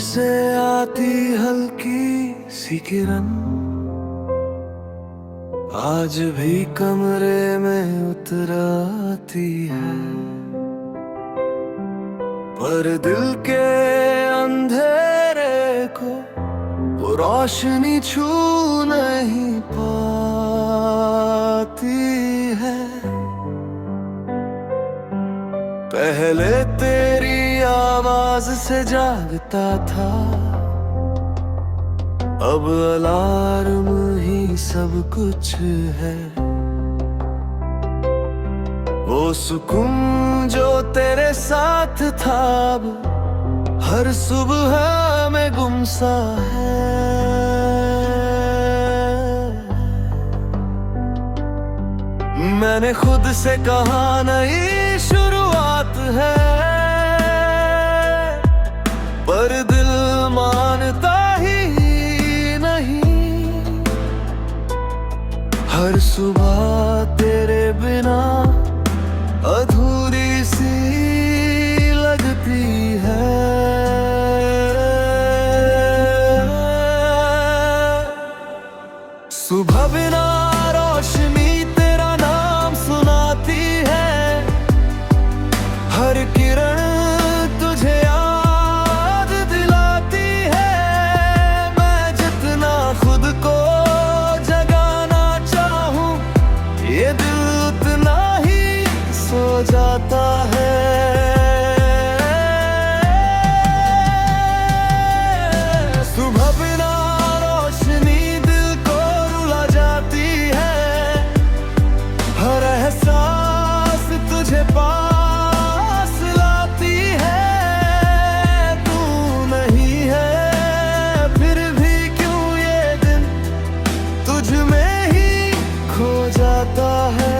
से आती हल्की सी किरण आज भी कमरे में उतर आती है, पर दिल के अंधेरे को वो रोशनी छू नहीं पाती है। पहले तेरी आवाज से जागता था, अब अलार्म ही सब कुछ है। वो सुकून जो तेरे साथ था अब हर सुबह में गुमसा है। मैंने खुद से कहा नई शुरुआत है, पर दिल मानता ही नहीं। हर सुबह तेरे बिना अधूरी सी लगती है। सुबह बिना रोशनी तेरा नाम सुनाती है, हर किरण तुझे याद दिलाती है। मैं जितना खुद को जगाना चाहूं, ये दिल उतना ही सो जाता है। सुबह बिना रोशनी दिल को रुला जाती है, हर एहसास तुझे पास लाती है। तू नहीं है फिर भी क्यों ये दिन तुझ में ही खो जाता है।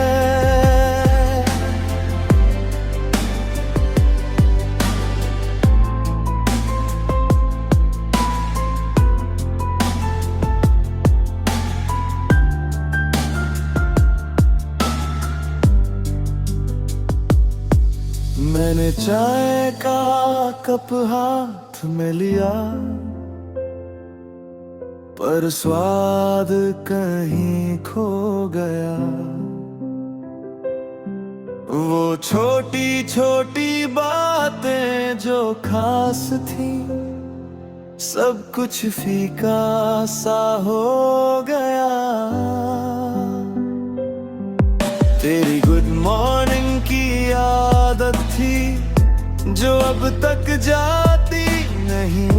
मैंने चाय का कप हाथ में लिया, पर स्वाद कहीं खो गया। वो छोटी छोटी बातें जो खास थी, सब कुछ फीका सा हो गया। तेरी गुड मॉर्निंग की आदत थी जो अब तक जाती नहीं।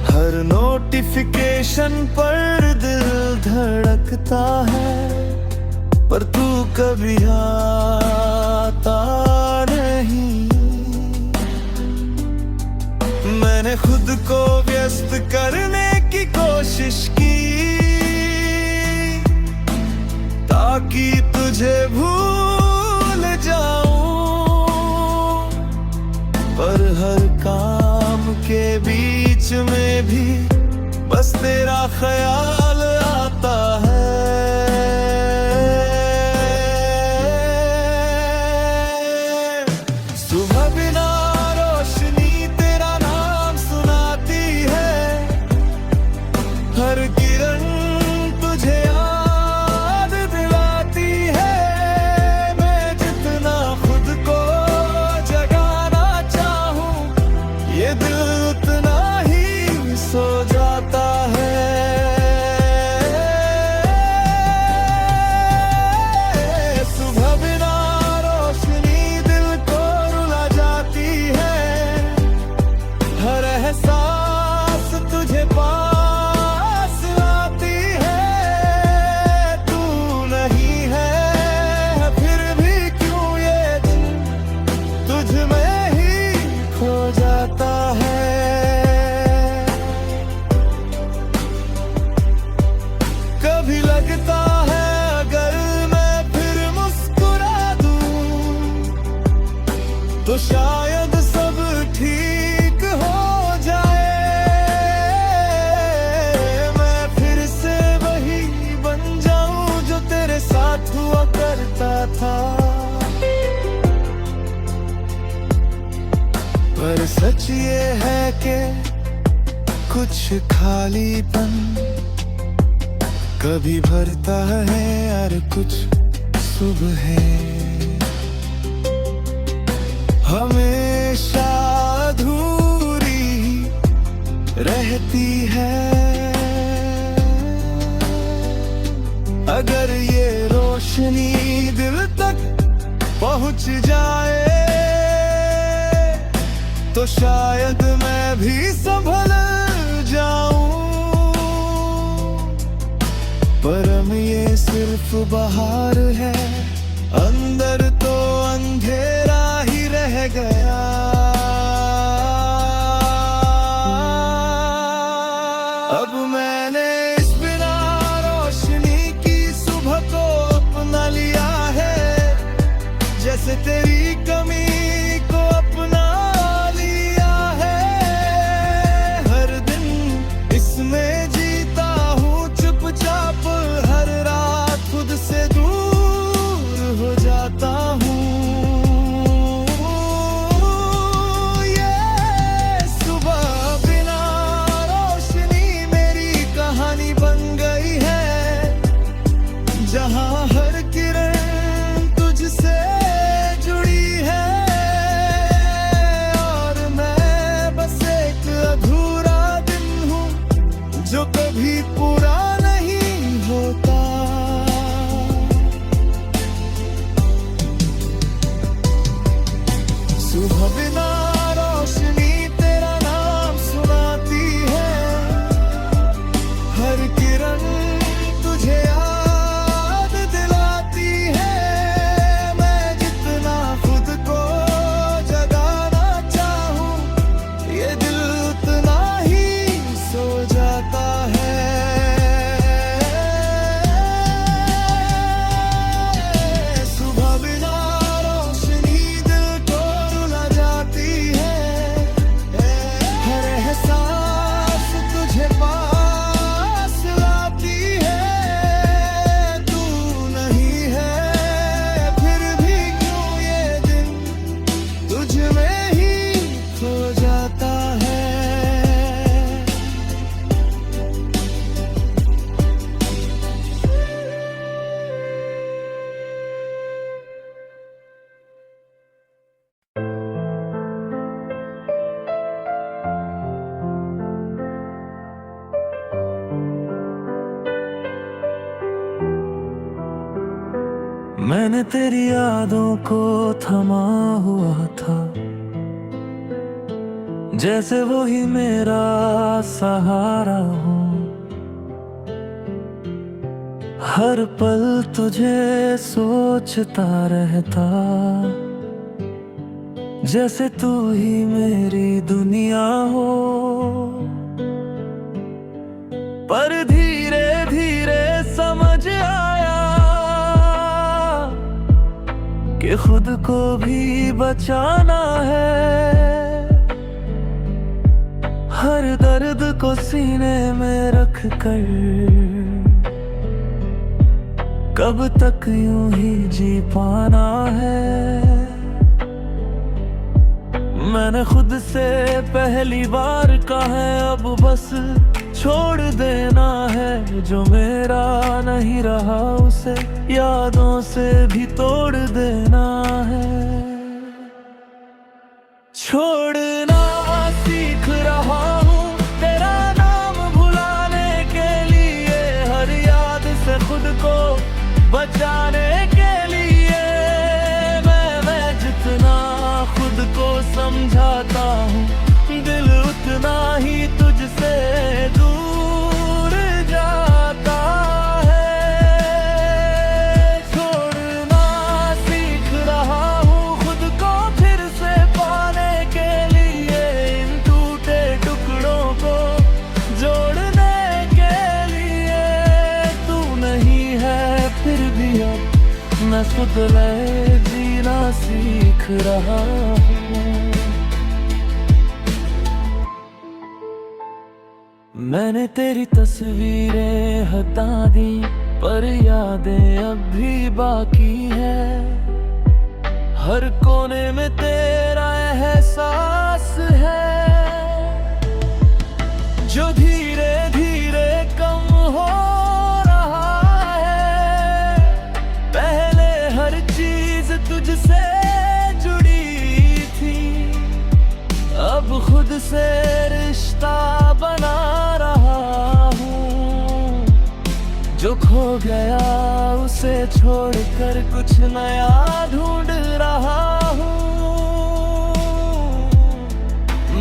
हर नोटिफिकेशन पर दिल धड़कता है, पर तू कभी आता नहीं। मैंने खुद को व्यस्त करने की कोशिश की, ताकि तुझे भूल जाऊं, पर हर काम के बीच में भी बस तेरा ख्याल आता है। सुबह बिना रोशनी तेरा नाम सुनाती है, हर किरण तुझे याद दिलाती है। मैं जितना खुद को जगाना चाहूं, ये दिल उतना ही सो जाता है। सुबह बिना रोशनी दिल को रुला जाती है, हर एहसास तुझे पास लाती है। तू नहीं है फिर भी क्यों ये दिन तुझ में ही खो जाता है। कभी लगता है अगर मैं फिर मुस्कुरा दूं, तो शायद सब ठीक हो जाए। मैं फिर से वही बन जाऊं जो तेरे साथ हुआ करता था। पर सच ये है कि कुछ खालीपन कभी भरता है और कुछ सुबह हमेशा अधूरी रहती है। अगर ये रोशनी दिल तक पहुंच जाए तो शायद मैं भी संभल जाऊं। परम ये सिर्फ बाहर है, अंदर तो अंधेरा ही रह गया। अब मैंने इस बिना रोशनी की सुबह को अपना लिया है, जैसे तेरी कमी को अपना लिया है। हर दिन इसमें जीता हूँ चुपचाप, हर रात खुद से दूर हो जाता हूँ। ये सुबह बिना रोशनी मेरी कहानी बन गई है, जहाँ हर किरण तुझसे जुड़ी है। और मैं बस एक अधूरा दिन हूँ जो कभी पूरा नहीं होता। सुबह बिना रोशनी तेरा नाम सुनाती है, हर किरण तुझे याद दिलाती है। मैं जितना खुद को जगाना चाहूं, ये दिल उतना ही सो जाता है। सुबह बिना रोशनी दिल को रुला जाती है, हर एहसास तुझे पास लाती है। तू नहीं है फिर भी क्यों ये दिन तुझ में ही खो जाता है। मैंने तेरी यादों को थमा हुआ था, जैसे वो ही मेरा सहारा हो। हर पल तुझे सोचता रहता, जैसे तू ही मेरी दुनिया हो। पर धीरे धीरे समझ आया कि खुद को भी बचाना है। हर दर्द को सीने में रख कर कब तक यूं ही जी पाना है। मैंने खुद से पहली बार कहा है अब बस छोड़ देना है। जो मेरा नहीं रहा उसे यादों से भी तोड़ देना है। छोड़ना सीख रहा हूँ तेरा नाम भुलाने के लिए, हर याद से खुद को बचाने के लिए। मैं जितना खुद को समझाता हूँ, दिल उतना ही तुझसे दूर जाता है। छोड़ना सीख रहा हूँ खुद को फिर से पाने के लिए, इन टूटे टुकड़ों को जोड़ने के लिए। तू नहीं है फिर भी अब मैं खुद ले जीना सीख रहा हूँ। मैंने तेरी तस्वीरें हटा दी, पर यादें अब भी बाकी है। हर कोने में तेरा एहसास है जो धीरे धीरे कम हो रहा है। पहले हर चीज तुझसे जुड़ी थी, अब खुद से रिश्ता बना रहा हूँ। जो खो गया उसे छोड़कर कुछ नया ढूंढ रहा हूँ।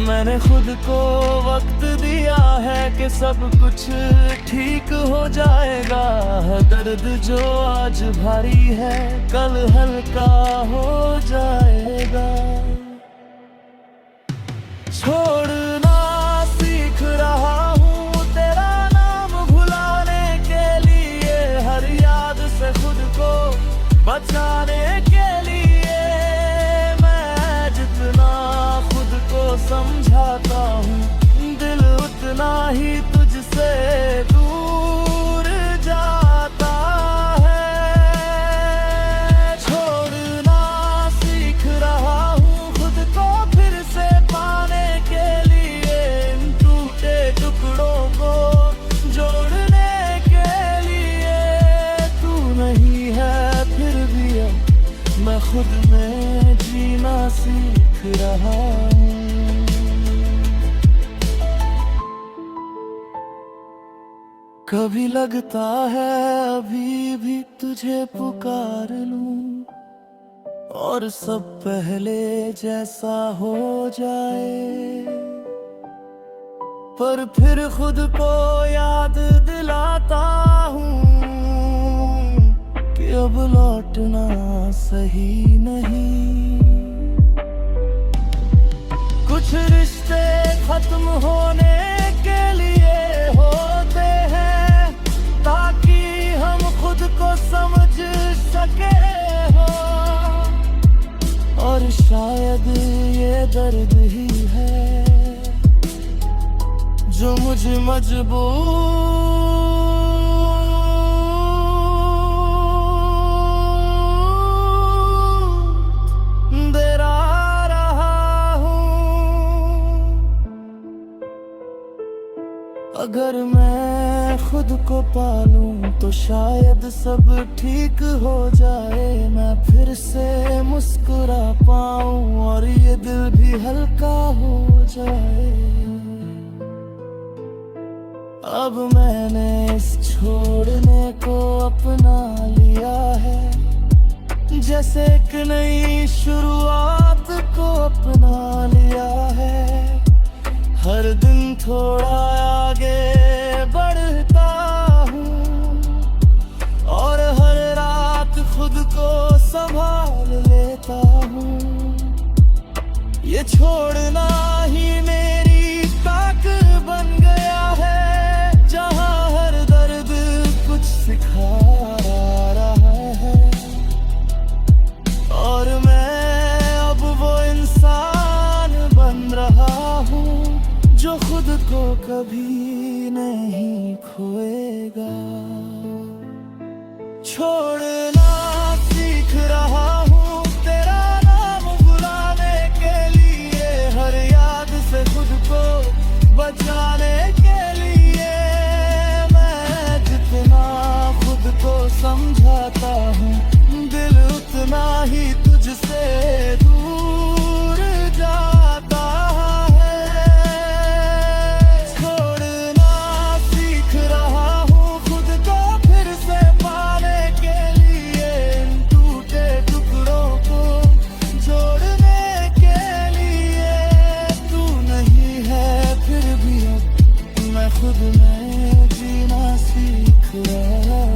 मैंने खुद को वक्त दिया है कि सब कुछ ठीक हो जाएगा। दर्द जो आज भारी है कल हल्का हो जाएगा। छोड़ना सीख रहा हूँ तेरा नाम भुलाने के लिए, हर याद से खुद को बचाने के लिए। मैं जितना खुद को समझाता हूँ, दिल उतना ही तुझसे दूर जाता है। छोड़ना सीख रहा हूँ खुद को फिर से पाने के लिए, इन टूटे टुकड़ों को जोड़ने के लिए। तू नहीं है फिर भी अब मैं खुद में जीना सीख रहा हूँ। कभी लगता है अभी भी तुझे पुकार लूं और सब पहले जैसा हो जाए, पर फिर खुद को याद दिलाता हूँ कि अब लौटना सही नहीं। कुछ रिश्ते खत्म होने के लिए होते हैं ताकि हम खुद को समझ सके हो, और शायद ये दर्द ही है जो मुझे मजबूर अगर मैं खुद को पालूं तो शायद सब ठीक हो जाए। मैं फिर से मुस्कुरा पाऊं और ये दिल भी हल्का हो जाए। अब मैंने इस छोड़ने को अपना लिया है, जैसे एक नई शुरुआत को अपना लिया है। हर दिन थोड़ा आगे बढ़ता हूँ और हर रात खुद को संभाल लेता हूँ। ये छोड़ना ही मेरी ताकत बन गया है, जहाँ हर दर्द कुछ सिखा रहा है। और मैं अब वो इंसान बन रहा हूँ जो खुद को कभी नहीं खोएगा। छोड़ना सीख रहा हूँ तेरा नाम भुलाने के लिए, हर याद से खुद को बचाने के लिए। मैं जितना खुद को समझाता हूँ, दिल उतना ही तुझसे दूर जाता है। खुद में जीना सीख रहा।